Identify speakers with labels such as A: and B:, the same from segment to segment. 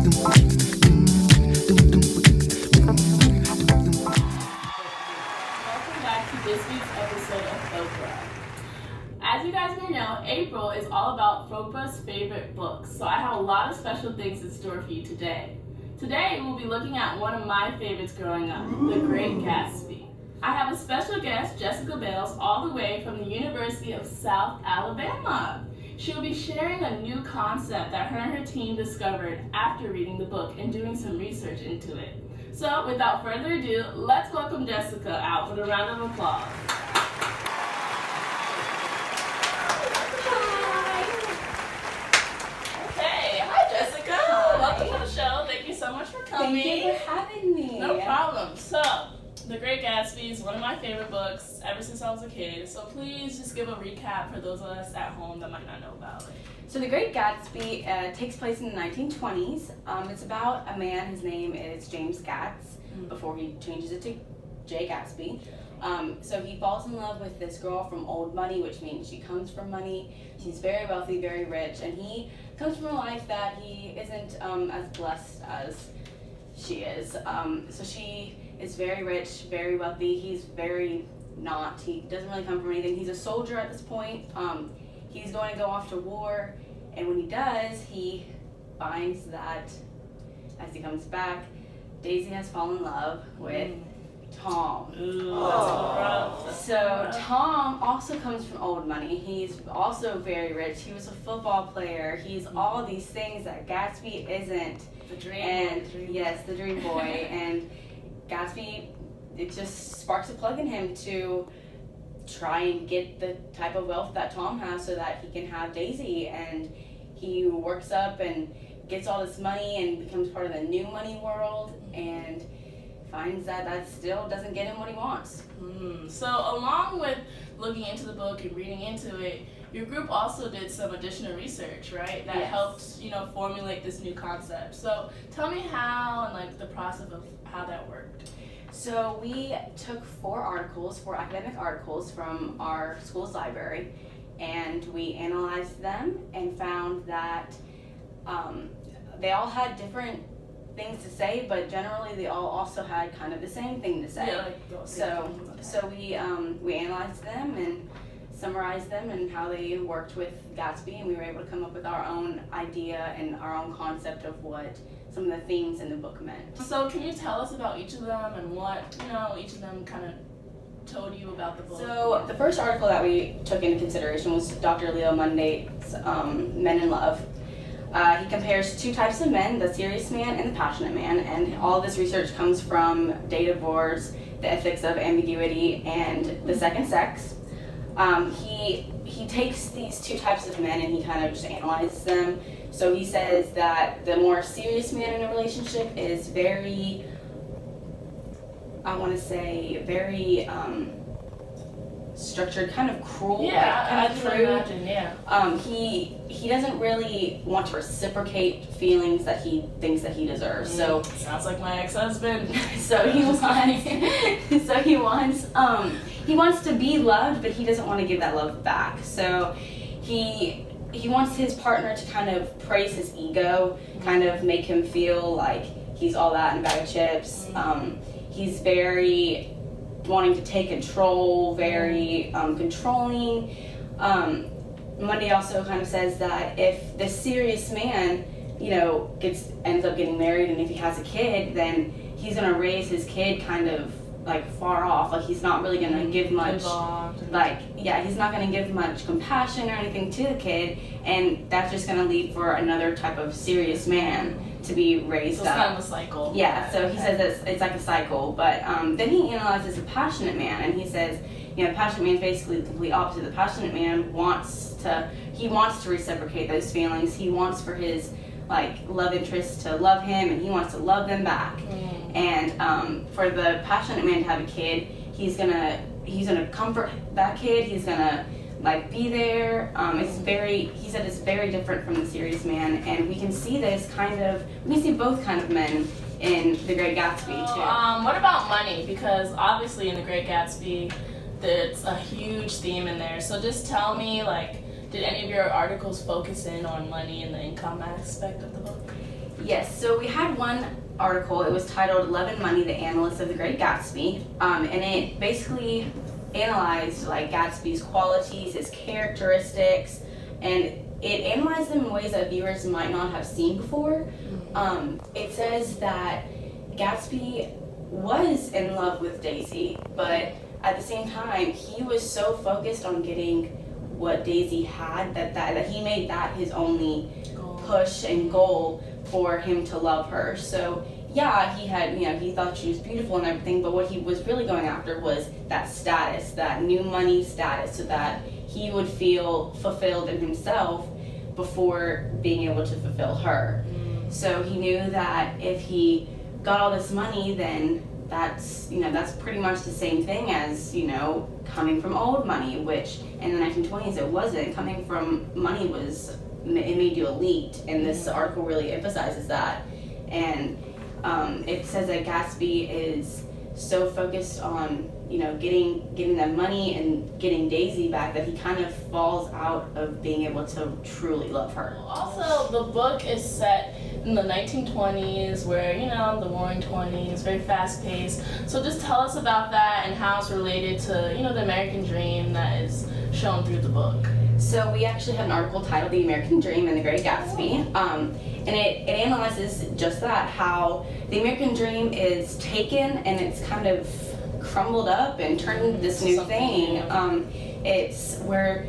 A: Back to this week's episode of Foprah. As you guys may know, April is all about Foprah's favorite books, so I have a lot of special things in store for you today. Today, we'll be looking at one of my favorites growing up, The Great Gatsby. I have a special guest, Jessica Bales, all the way from the University of South Alabama. She will be sharing a new concept that her and her team discovered after reading the book and doing some research into it. So, without further ado, let's welcome Jessica out with a round of applause. Hi Jessica.
B: Hi.
A: Welcome to the show. Thank you so much for coming.
B: Thank you for having me.
A: No problem. So, The Great Gatsby is one of my favorite books ever since I was a kid. So please just give a recap for those of us at home that might not know about it.
B: So The Great Gatsby takes place in the 1920s. It's about a man, his name is James Gatz, before he changes it to Jay Gatsby. So he falls in love with this girl from old money, which means she comes from money. She's very wealthy, very rich, and he comes from a life that he isn't as blessed as she is. So she is very rich, very wealthy. He's very not. He doesn't really come from anything. He's a soldier at this point. He's going to go off to war, and when he does, he finds that as he comes back, Daisy has fallen in love with Tom.
A: Ooh, that's
B: So Tom also comes from old money. He's also very rich. He was a football player. He's all these things that Gatsby isn't.
A: The dream boy.
B: Yes, the dream boy. And Gatsby, it just sparks a plug in him to try and get the type of wealth that Tom has so that he can have Daisy. And he works up and gets all this money and becomes part of the new money world, and finds that still doesn't get him what he wants.
A: So along with looking into the book and reading into it, your group also did some additional research, right? That
B: Yes.
A: helped, formulate this new concept. So tell me how and the process of how that worked.
B: So we took four academic articles from our school's library, and we analyzed them and found that they all had different things to say, but generally they all also had kind of the same thing to say.
A: Yeah,
B: So we analyzed them and summarized them and how they worked with Gatsby, and we were able to come up with our own idea and our own concept of what some of the themes in the book meant.
A: So can you tell us about each of them and what each of them kind of told you about the book?
B: So the first article that we took into consideration was Dr. Leo Mundate's Men in Love. He compares two types of men, the serious man and the passionate man, and all this research comes from Data Board's The Ethics of Ambiguity and the Second Sex. He takes these two types of men and he kind of just analyzes them. So he says that the more serious man in a relationship is very, very structured, kind of cruel, kind of crude.
A: Imagine, yeah.
B: He doesn't really want to reciprocate feelings that he thinks that he deserves. So
A: sounds like my ex-husband.
B: He wants to be loved, but he doesn't want to give that love back. So he wants his partner to kind of praise his ego, kind of make him feel like he's all that in a bag of chips. He's very wanting to take control, very controlling. Monday also kind of says that if this serious man, ends up getting married, and if he has a kid, then he's gonna raise his kid kind of far off. He's not really gonna give much, he's not gonna give much compassion or anything to the kid, and that's just gonna lead for another type of serious man to be raised up.
A: So it's kind of a cycle.
B: Yeah, so he says it's like a cycle, but then he analyzes a passionate man, and he says, the passionate man is basically the complete opposite. The passionate man wants to reciprocate those feelings. He wants for his love interest to love him, and he wants to love them back. And for the passionate man to have a kid, he's gonna comfort that kid. He's gonna be there. He said it's very different from the serious man, and we can see both kind of men in The Great Gatsby too.
A: What about money? Because obviously in The Great Gatsby, there's a huge theme in there. So just tell me, did any of your articles focus in on money and the income aspect of the book?
B: Yes, so we had one article. It was titled "Love and Money: The Analyst of the Great Gatsby," and it basically analyzed like Gatsby's qualities, his characteristics, and it analyzed them in ways that viewers might not have seen before. It says that Gatsby was in love with Daisy, but at the same time, he was so focused on getting what Daisy had that he made that his only push and goal for him to love her. So yeah, he had, he thought she was beautiful and everything, but what he was really going after was that status, that new money status, so that he would feel fulfilled in himself before being able to fulfill her. So he knew that if he got all this money, then that's pretty much the same thing as, coming from old money, which in the 1920s it wasn't. Coming from money it made you elite, and this article really emphasizes that. And it says that Gatsby is so focused on getting that money and getting Daisy back that he kind of falls out of being able to truly love her.
A: Also, the book is set in the 1920s, where the Roaring '20s, very fast paced. So just tell us about that and how it's related to the American dream that is shown through the book.
B: So we actually have an article titled "The American Dream and the Great Gatsby," and it analyzes just that, how the American dream is taken and it's kind of crumbled up and turned into this new thing. It's where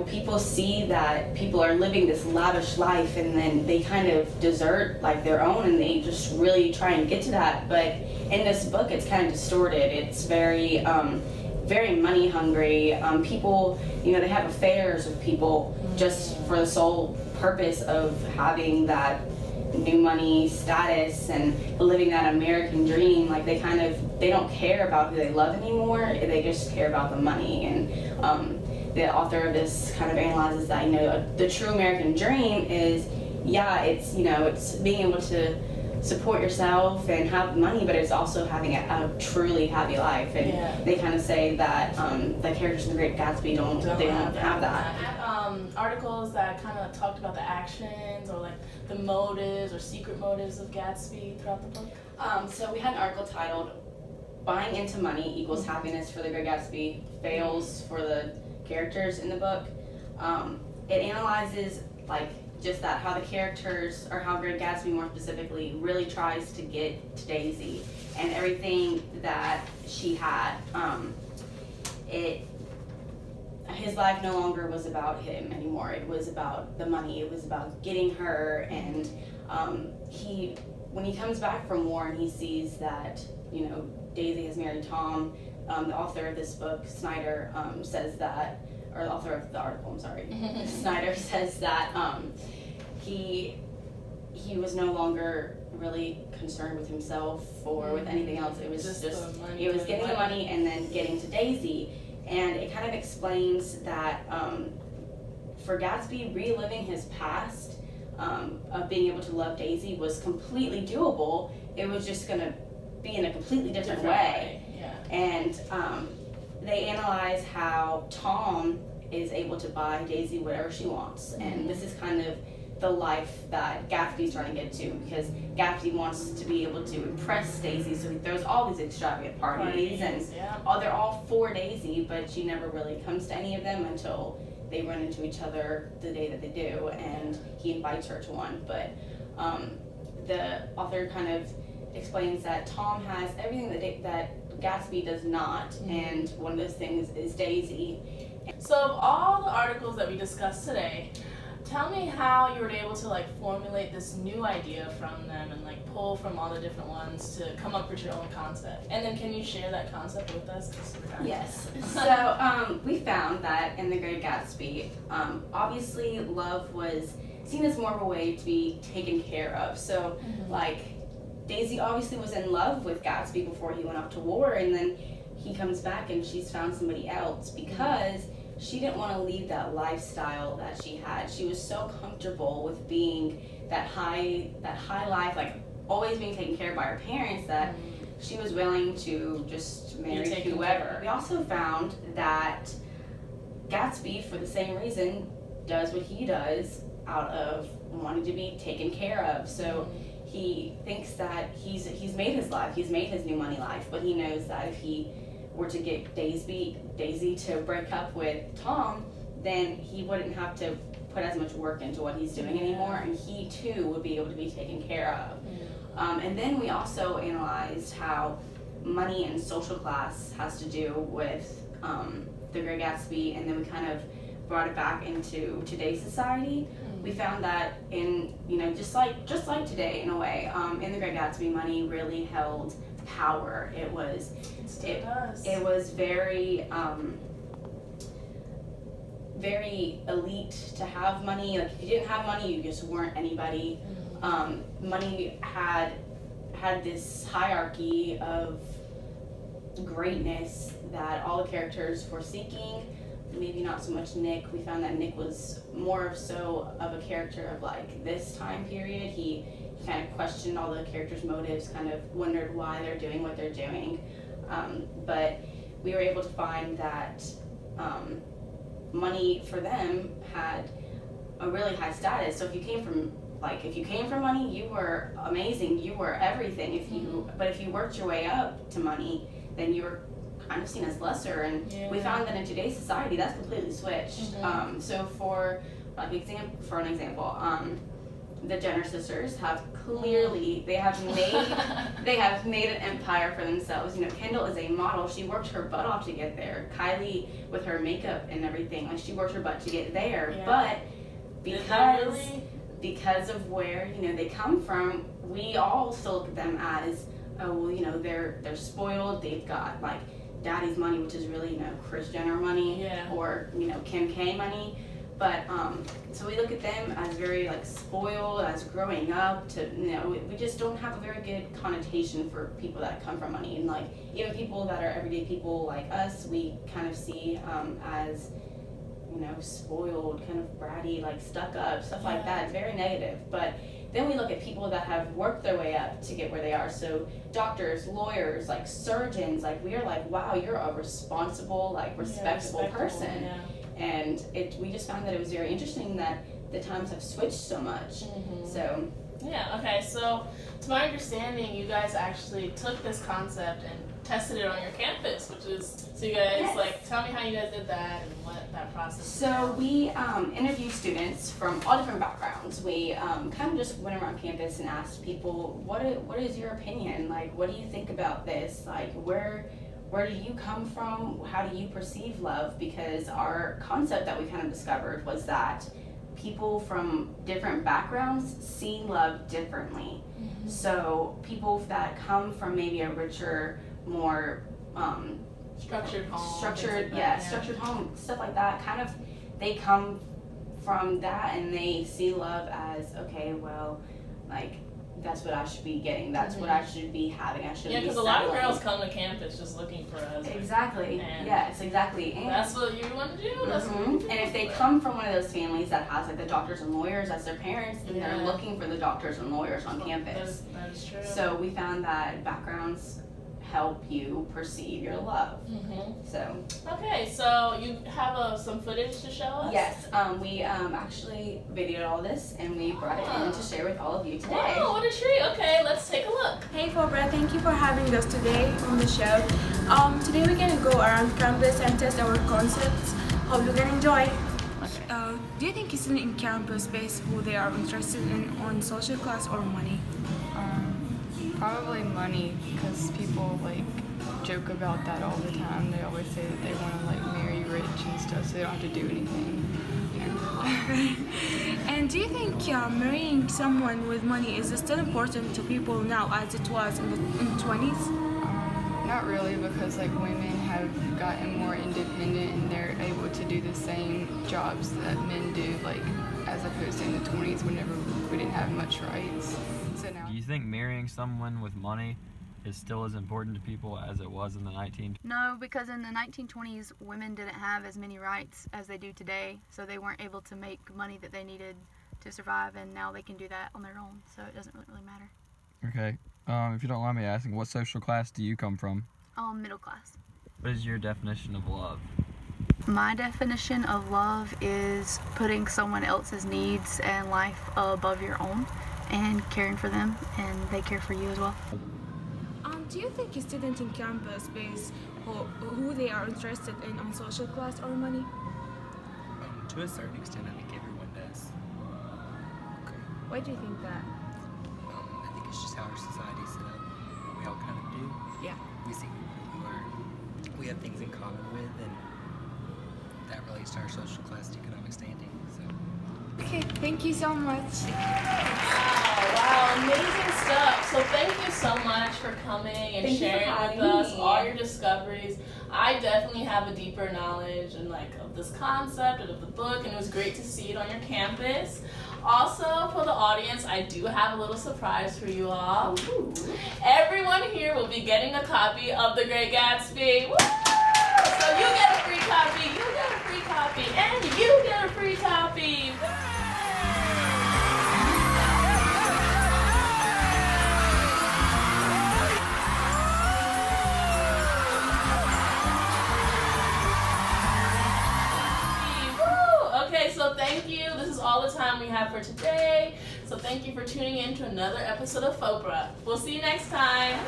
B: people see that people are living this lavish life, and then they kind of desert like their own, and they just really try and get to that. But in this book, it's kind of distorted. It's very very money hungry. People, they have affairs with people just for the sole purpose of having that new money status and living that American dream. Like they don't care about who they love anymore. They just care about the money. And the author of this kind of analyzes that, the true American dream is, it's being able to support yourself and have money, but it's also having a truly happy life. And they kind of say that the characters in The Great Gatsby don't have that.
A: Articles that kind of talked about the actions or like the motives or secret motives of Gatsby throughout the book.
B: So we had an article titled "Buying into Money Equals Happiness for the Great Gatsby Fails for the Characters in the Book." It analyzes just that, how the characters, or how Great Gatsby more specifically, really tries to get to Daisy and everything that she had. His life no longer was about him anymore. It was about the money. It was about getting her. And when he comes back from war and he sees that Daisy has married Tom, the author of this book, Snyder, says that, or the author of the article, I'm sorry, Snyder says that he was no longer really concerned with himself or with anything else. It was just it was getting the money and then getting to Daisy. And it kind of explains that for Gatsby, reliving his past of being able to love Daisy was completely doable. It was just going to be in a completely different way.
A: Yeah.
B: And they analyze how Tom is able to buy Daisy whatever she wants. And this is kind of the life that Gatsby's trying to get to, because Gatsby wants to be able to impress Daisy, so he throws all these extravagant parties and they're all for Daisy, but she never really comes to any of them until they run into each other the day that they do, and he invites her to one. But the author kind of explains that Tom has everything that Gatsby does not, and one of those things is Daisy.
A: So of all the articles that we discussed today, tell me how you were able to formulate this new idea from them and pull from all the different ones to come up with your own concept. And then can you share that concept with us?
B: Yes. So we found that in The Great Gatsby, obviously love was seen as more of a way to be taken care of. So Daisy obviously was in love with Gatsby before he went off to war, and then he comes back and she's found somebody else because she didn't want to leave that lifestyle that she had. She was so comfortable with being that high life, always being taken care of by her parents, that she was willing to just marry whoever. We also found that Gatsby, for the same reason, does what he does out of wanting to be taken care of. So he thinks that he's made his life, he's made his new money life, but he knows that if he were to get Daisy to break up with Tom, then he wouldn't have to put as much work into what he's doing anymore, and he too would be able to be taken care of. And then we also analyzed how money and social class has to do with the Great Gatsby, and then we kind of brought it back into today's society. We found that in, just like today in a way, in the Great Gatsby, money really held power. It was very very elite to have money. Like if you didn't have money, you just weren't anybody. Money had this hierarchy of greatness that all the characters were seeking. Maybe not so much Nick. We found that Nick was more so of a character of like this time period. He kind of questioned all the characters' motives, kind of wondered why they're doing what they're doing. But we were able to find that money for them had a really high status. So if you came from money, you were amazing. You were everything. But if you worked your way up to money, then you were kind of seen as lesser. And we found that in today's society, that's completely switched. So for an example, the Jenner sisters have clearly they have made an empire for themselves. Kendall is a model. She worked her butt off to get there. Kylie with her makeup and everything, like she worked her butt to get there. But because of where they come from, we all still look at them as, oh well, they're spoiled. They've got like daddy's money, which is really Kris Jenner money, or Kim K money. But so we look at them as very like spoiled, as growing up to we just don't have a very good connotation for people that come from money. And like even people that are everyday people like us, we kind of see as spoiled, kind of bratty, like stuck up, stuff like that. It's very negative. But then we look at people that have worked their way up to get where they are. So doctors, lawyers, like surgeons, like we are like, wow, you're a responsible, like respectable person. And we just found that it was very interesting that the times have switched so much. So
A: okay, so to my understanding, you guys actually took this concept and tested it on your campus, so you guys like tell me how you guys did that and what that process
B: So we interviewed students from all different backgrounds. We kind of just went around campus and asked people, what is your opinion? Like, what do you think about this? Like, where do you come from? How do you perceive love? Because our concept that we kind of discovered was that people from different backgrounds see love differently. So people that come from maybe a richer, more
A: structured home,
B: structured home, stuff like that, kind of they come from that and they see love as, okay, well, like that's what I should be getting. That's what I should be having. I should be
A: because a lot of girls come to campus just looking for a husband.
B: Exactly. Yes, exactly. And
A: that's what you want to do. That's what you do.
B: And if they come from one of those families that has like the doctors and lawyers as their parents, then they're looking for the doctors and lawyers on campus.
A: That is true.
B: So we found that backgrounds help you perceive your love. So
A: okay, so you have some footage to show us?
B: Yes, we actually videoed all this and we brought it in to share with all of you today.
A: Wow, what a treat. Okay, let's take a look.
C: Hey Foprah, thank you for having us today on the show. Today we're going to go around campus and test our concepts. Hope you can enjoy. Do you think students in campus base who they are interested in on social class or money?
D: Probably money, because people like joke about that all the time. They always say that they want to like marry rich and stuff, so they don't have to do anything.
C: And do you think marrying someone with money is still important to people now as it was in the 20s?
D: Not really, because like women have gotten more independent and they're able to do the same jobs that men do, like as opposed to in the 20s whenever we didn't have much rights. So now.
E: Do you think marrying someone with money is still as important to people as it was in the 1920s?
F: No, because in the 1920s, women didn't have as many rights as they do today, so they weren't able to make money that they needed to survive, and now they can do that on their own, so it doesn't really matter.
G: Okay. If you don't mind me asking, what social class do you come from?
F: Middle class.
E: What is your definition of love?
F: My definition of love is putting someone else's needs and life above your own and caring for them, and they care for you as well.
C: Do you think students in campus base who they are interested in on social class or money?
H: To a certain extent, I think everyone does.
C: Why do you think that?
H: I think it's just how our society's set up. We all kind of do.
C: Yeah.
H: We see people we have things in common with, and that relates to our social class and economic standing. So.
C: Okay, thank you so much.
A: Wow, amazing stuff. So thank you so much for coming and
B: Thank you for
A: sharing
B: having
A: with us
B: me.
A: all your discoveries. I definitely have a deeper knowledge and of this concept and of the book, and it was great to see it on your campus. Also, for the audience, I do have a little surprise for you all.
B: Ooh.
A: Everyone here will be getting a copy of The Great Gatsby. Woo! So you get a free copy, you get a free copy, and you get a free copy. Okay, so thank you. This is all the time we have for today. So thank you for tuning in to another episode of Foprah. We'll see you next time.